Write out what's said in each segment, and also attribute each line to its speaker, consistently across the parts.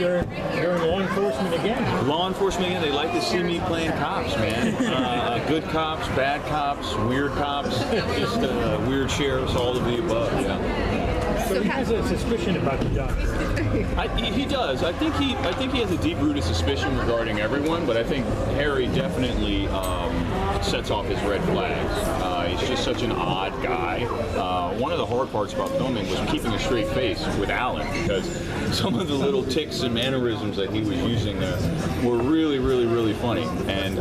Speaker 1: you're in law enforcement again.
Speaker 2: Law enforcement again. They like to see me playing cops, man. Good cops, bad cops, weird cops, just weird sheriffs, all of the above. Yeah.
Speaker 1: So he has a suspicion about the doctor.
Speaker 2: He does. I think he has a deep-rooted suspicion regarding everyone, but I think Harry definitely sets off his red flags. He's just such an odd guy. One of the hard parts about filming was keeping a straight face with Alan, because some of the little tics and mannerisms that he was using there were really, really, really funny. And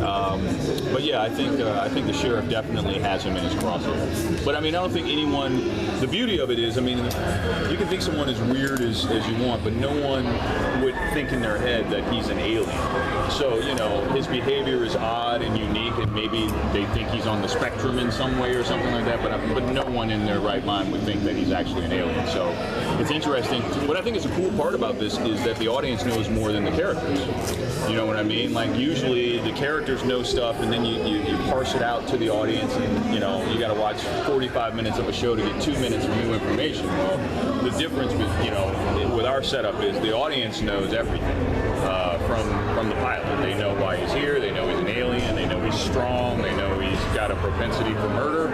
Speaker 2: but yeah, I think the sheriff definitely has him in his crosshairs. But I mean, I don't think anyone. The beauty of it is, I mean, you can think someone as weird as you want, but no one would think in their head that he's an alien. So, you know, his behavior is odd and unique, and maybe they think he's on the spectrum in some way or something like that, but no one in their right mind would think that he's actually an alien. So it's interesting. What I think is a cool part about this is that the audience knows more than the characters. You know what I mean? Like, usually the characters know stuff, and then you parse it out to the audience, and, you know, you got to watch 45 minutes of a show to get 2 minutes of new information. Well, the difference with our setup is the audience knows everything from the pilot. They know why he's here, they know he's an alien, they know he's strong, they know he's got a propensity for murder,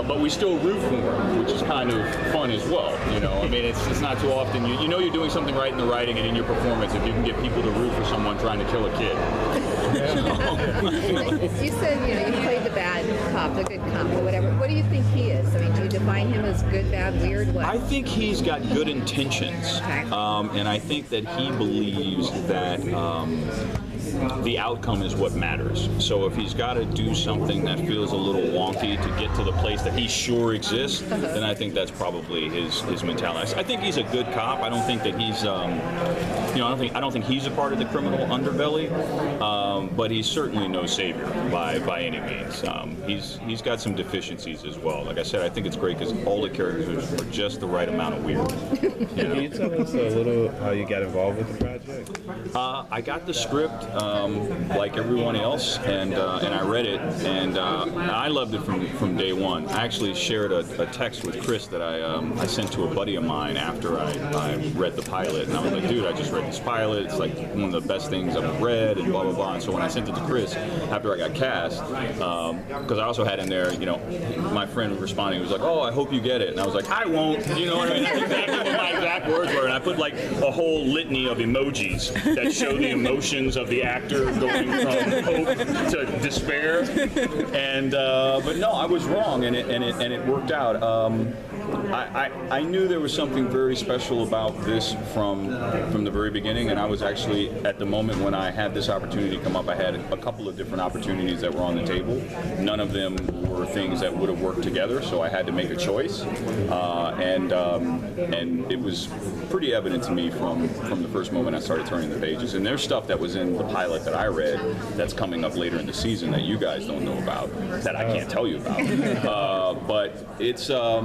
Speaker 2: but we still root for him, which is kind of fun as well. You know, I mean, it's not too often you know you're doing something right in the writing and in your performance if you can get people to root for someone trying to kill a kid.
Speaker 3: You said, you know, you played the bad cop, the good cop, or whatever. What do you think he is? I mean, do you define him as good, bad, weird, what?
Speaker 2: I think he's got good intentions,
Speaker 3: okay.
Speaker 2: And I think that he believes that the outcome is what matters. So if he's got to do something that feels a little wonky to get to the place that he's sure exists, then I think that's probably his mentality. I think he's a good cop. I don't think that he's, you know, I don't think he's a part of the criminal underbelly, but he's certainly no savior by any means. He's got some deficiencies as well. Like I said, I think it's great because all the characters are just the right amount of weird. You know?
Speaker 4: Can you tell us a little how you got involved with the project?
Speaker 2: I got the script like everyone else, and I read it, and I loved it from day one. I actually shared a text with Chris that I sent to a buddy of mine after I read the pilot, and I was like, dude, I just read this pilot. It's like one of the best things I've read, and blah blah blah. And so when I sent it to Chris after I got cast, because I also had in there, you know, my friend responding, he was like, oh, I hope you get it, and I was like, I won't. You know what I mean? That's exactly what my exact words were, and I put like a whole litany of emojis that show the emotions of the actor going from hope to despair, and but no, I was wrong, and it worked out. I knew there was something very special about this from the very beginning, and I was actually, at the moment when I had this opportunity come up, I had a couple of different opportunities that were on the table. None of them were things that would have worked together, so I had to make a choice, and it was pretty evident to me from the first moment I started turning the pages. And there's stuff that was in the pilot that I read that's coming up later in the season that you guys don't know about, that I can't tell you about. But it's a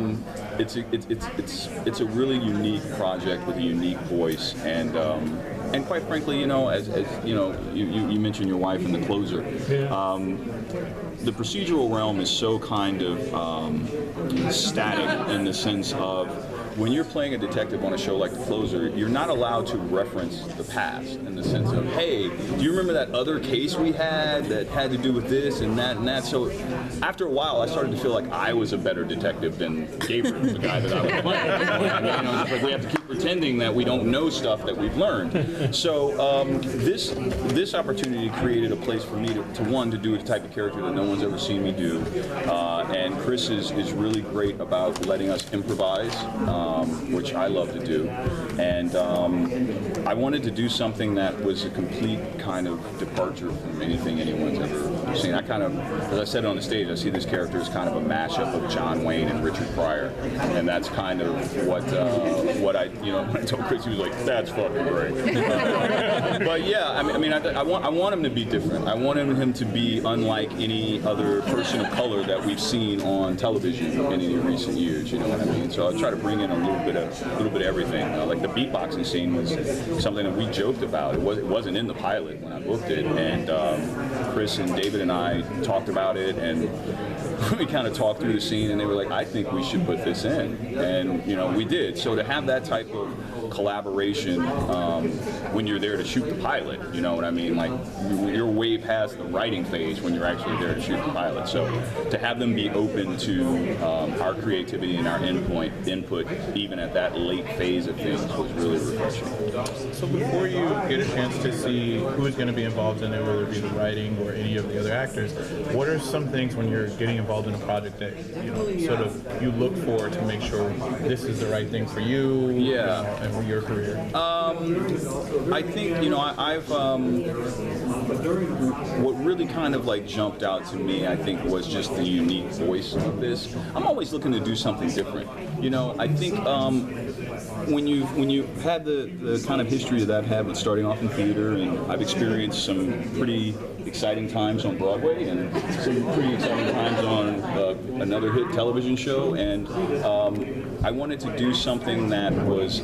Speaker 2: really unique project with a unique voice, and quite frankly, you know, as you know, you mentioned your wife and the closer. The procedural realm is so kind of static in the sense of, when you're playing a detective on a show like The Closer, you're not allowed to reference the past in the sense of, hey, do you remember that other case we had that had to do with this and that and that? So after a while, I started to feel like I was a better detective than Gabriel, the guy that I was playing. You know, it's like we have to keep pretending that we don't know stuff that we've learned. So this opportunity created a place for me to do a type of character that no one's ever seen me do. And Chris is really great about letting us improvise. Which I love to do, and I wanted to do something that was a complete kind of departure from anything anyone's ever seen. I kind of, as I said on the stage, I see this character as kind of a mashup of John Wayne and Richard Pryor, and that's kind of what I, you know, when I told Chris, he was like, that's fucking great. But yeah, I want him to be different. I want him to be unlike any other person of color that we've seen on television in any recent years. You know what I mean? So I'll try to bring in a little bit of everything. Like the beatboxing scene was something that we joked about. It wasn't in the pilot when I booked it, and Chris and David and I talked about it, and we kind of talked through the scene, and they were like, I think we should put this in, and you know, we did. So to have that type of collaboration when you're there to shoot the pilot. You know what I mean? Like you're way past the writing phase when you're actually there to shoot the pilot. So to have them be open to our creativity and our input, even at that late phase of things, was really refreshing.
Speaker 5: So before you get a chance to see who's going to be involved in it, whether it be the writing or any of the other actors, what are some things when you're getting involved in a project that sort of you look for to make sure this is the right thing for you, and for your career?
Speaker 2: I think I've what really kind of like jumped out to me, I think, was just the unique voice of this. I'm always looking to do something different. I think when you had the kind of history that I've had with starting off in theater, and I've experienced some pretty exciting times on Broadway and some pretty exciting times on another hit television show, and I wanted to do something that was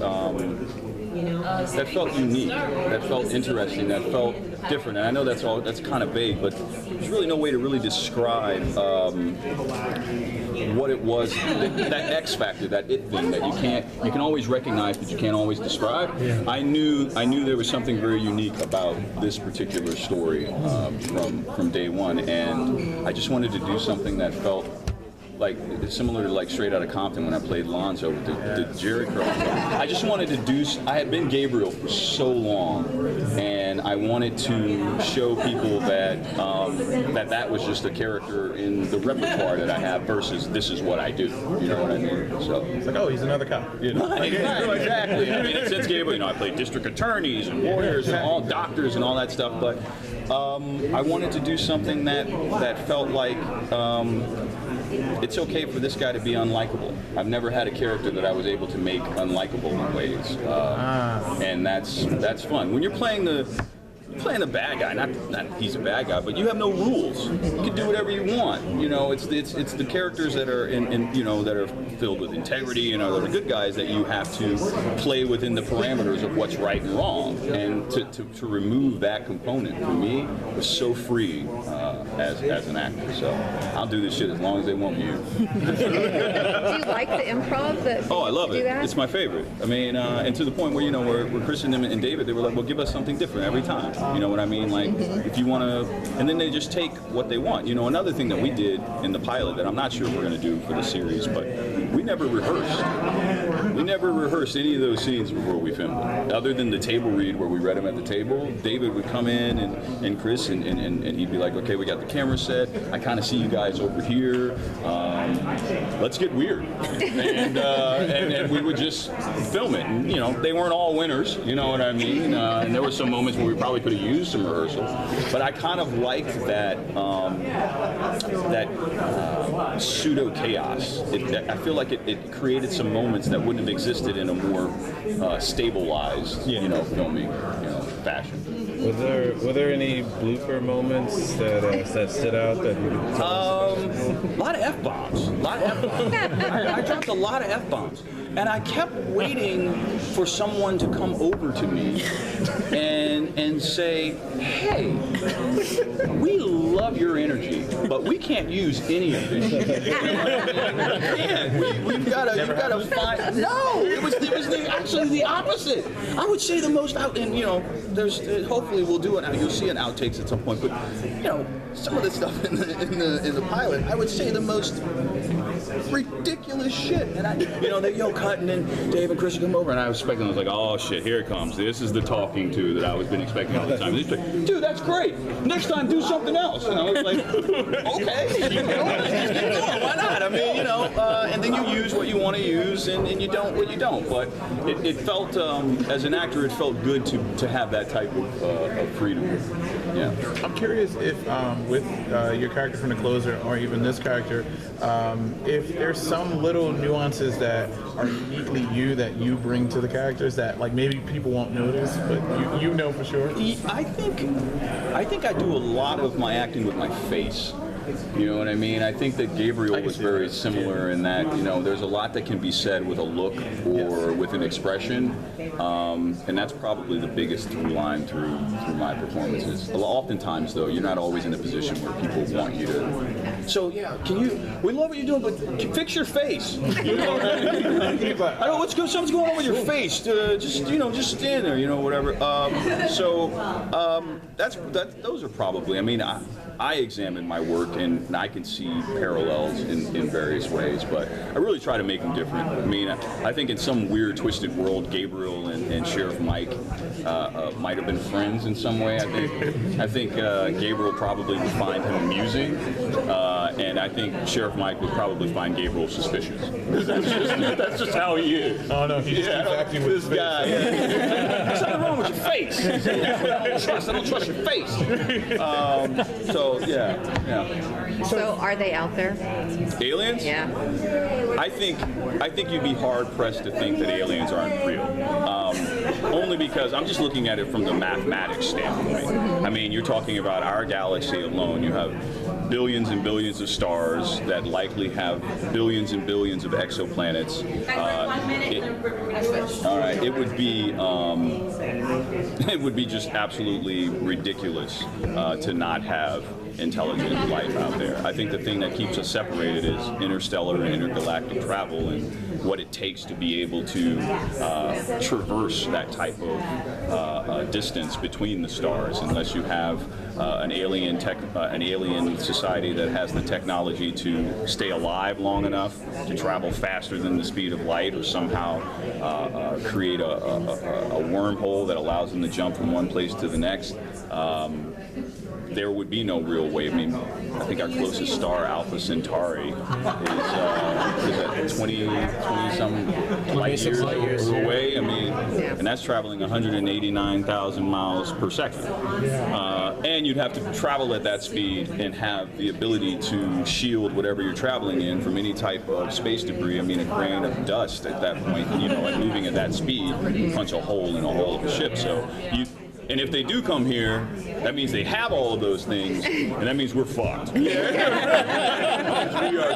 Speaker 2: that felt unique, that felt interesting, that felt different. And I know that's kind of vague, but there's really no way to really describe what it was, that X factor, that it thing that you can always recognize but you can't always describe. Yeah. I knew there was something very unique about this particular story from day one, and I just wanted to do something that felt like similar to like Straight Outta Compton when I played Lonzo with the Jerry curl. I just wanted to do. I had been Gabriel for so long, and I wanted to show people that that was just a character in the repertoire that I have versus this is what I do. You know what I mean? So
Speaker 5: it's like, oh, he's another cop.
Speaker 2: Exactly. I mean, since Gabriel, I played district attorneys and lawyers and all doctors and all that stuff, but I wanted to do something that felt like. It's okay for this guy to be unlikable. I've never had a character that I was able to make unlikable in ways, and that's fun. When you're playing the bad guy, not he's a bad guy, but you have no rules. You can do whatever you want. It's the characters that are in that are filled with integrity and are the good guys that you have to play within the parameters of what's right and wrong. And to remove that component for me was so freeing as an actor. So I'll do this shit as long as they want me to.
Speaker 3: Do you like the improv?
Speaker 2: I love it. It's my favorite. I mean, and to the point where where Chris and David, they were like, well, give us something different every time. You know what I mean? Like, if you want to, and then they just take what they want. Another thing that we did in the pilot that I'm not sure we're going to do for the series, but we never rehearsed. We never rehearsed any of those scenes before we filmed them. Other than the table read where we read them at the table, David would come in and Chris and he'd be like, okay, we got the camera set. I kind of see you guys over here. Let's get weird. And we would just film it. And, they weren't all winners. You know what I mean? And there were some moments where we probably could have used some rehearsal, but I kind of liked that pseudo chaos. I feel like it created some moments that wouldn't have existed in a more stabilized, filming, fashion.
Speaker 4: Were there any blooper moments that stood out that you could tell us about?
Speaker 2: A lot of F-bombs. I dropped a lot of F-bombs. And I kept waiting for someone to come over to me and say, hey, we love your energy, but we can't use any of it. You've got to find. No, it was actually the opposite. I would say the most out, and there's hopefully we'll do it. You'll see an outtakes at some point, but some of the stuff in the pilot, I would say the most ridiculous shit. And they cut, and then Dave and Chris would come over, and I was expecting, I was like, oh shit, here it comes. This is the talking to that I was been expecting all the time. He's like, dude, that's great. Next time, do something else. And I was like, okay, keep going. Why not? I mean, and then you use what you want to use, and you don't what you don't. But it felt, as an actor, it felt good to have that type of freedom. Yeah.
Speaker 5: I'm curious if with your character from The Closer, or even this character, if there's some little nuances that are uniquely you that you bring to the characters that like maybe people won't notice, but you know for sure.
Speaker 2: I think I do a lot of my acting with my face. You know what I mean? I think that Gabriel was very similar in that, you know, there's a lot that can be said with a look or with an expression, and that's probably the biggest through line through my performances. Oftentimes, though, you're not always in a position where people want you to. So yeah, we love what you're doing, but fix your face. You know what I mean? I don't. Something's going on with your face. Just stand there. You know, whatever. Those are probably. I mean, I examine my work and I can see parallels in various ways, but I really try to make them different. I mean, I think in some weird, twisted world, Gabriel and Sheriff Mike might have been friends in some way. I think Gabriel probably would find him amusing, and I think Sheriff Mike would probably find Gabriel suspicious. That's just how he is.
Speaker 5: Oh no, he's acting with
Speaker 2: this guy. There's something wrong with your face. I don't trust your face. Yeah.
Speaker 3: So are they out there?
Speaker 2: Aliens?
Speaker 3: Yeah.
Speaker 2: I think you'd be hard pressed to think that aliens aren't real. Only because I'm just looking at it from the mathematics standpoint. I mean, you're talking about our galaxy alone. You have billions and billions of stars that likely have billions and billions of exoplanets. It would be just absolutely ridiculous to not have intelligent life out there. I think the thing that keeps us separated is interstellar and intergalactic travel and what it takes to be able to traverse that type of distance between the stars, unless you have an alien society that has the technology to stay alive long enough to travel faster than the speed of light, or somehow create a wormhole that allows them to jump from one place to the next. There would be no real way. I mean, I think our closest star, Alpha Centauri, is at 20-some light years away. I mean, and that's traveling 189,000 miles per second. And you'd have to travel at that speed and have the ability to shield whatever you're traveling in from any type of space debris. I mean, a grain of dust at that point, you know, and moving at that speed, punch a hole in a hull of a ship. So and if they do come here, that means they have all of those things, and that means we're fucked. We are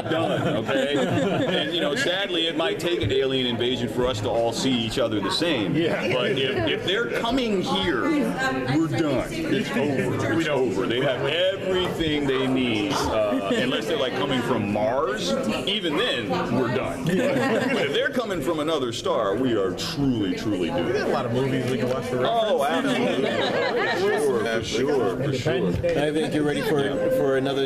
Speaker 2: done, okay? And, you know, sadly, it might take an alien invasion for us to all see each other the same. But if they're coming here, we're done. It's over. It's over. They have everything they need, unless they're, like, coming from Mars. Even then, we're done. But if they're coming from another star, we are truly, truly doomed.
Speaker 5: We got a lot of movies we can watch for reference.
Speaker 2: Oh, absolutely. For sure.
Speaker 6: I think you're ready for another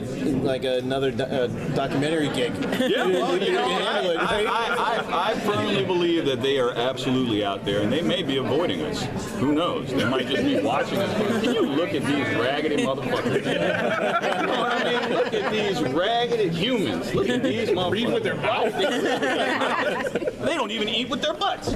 Speaker 6: documentary gig.
Speaker 2: Yeah, well, you know, I firmly believe that they are absolutely out there, and they may be avoiding us. Who knows? They might just be watching us. Can you look at these raggedy motherfuckers? You know what I mean? Look at these raggedy humans. Look at these motherfuckers. Eat with their mouth. They don't even eat with their butts.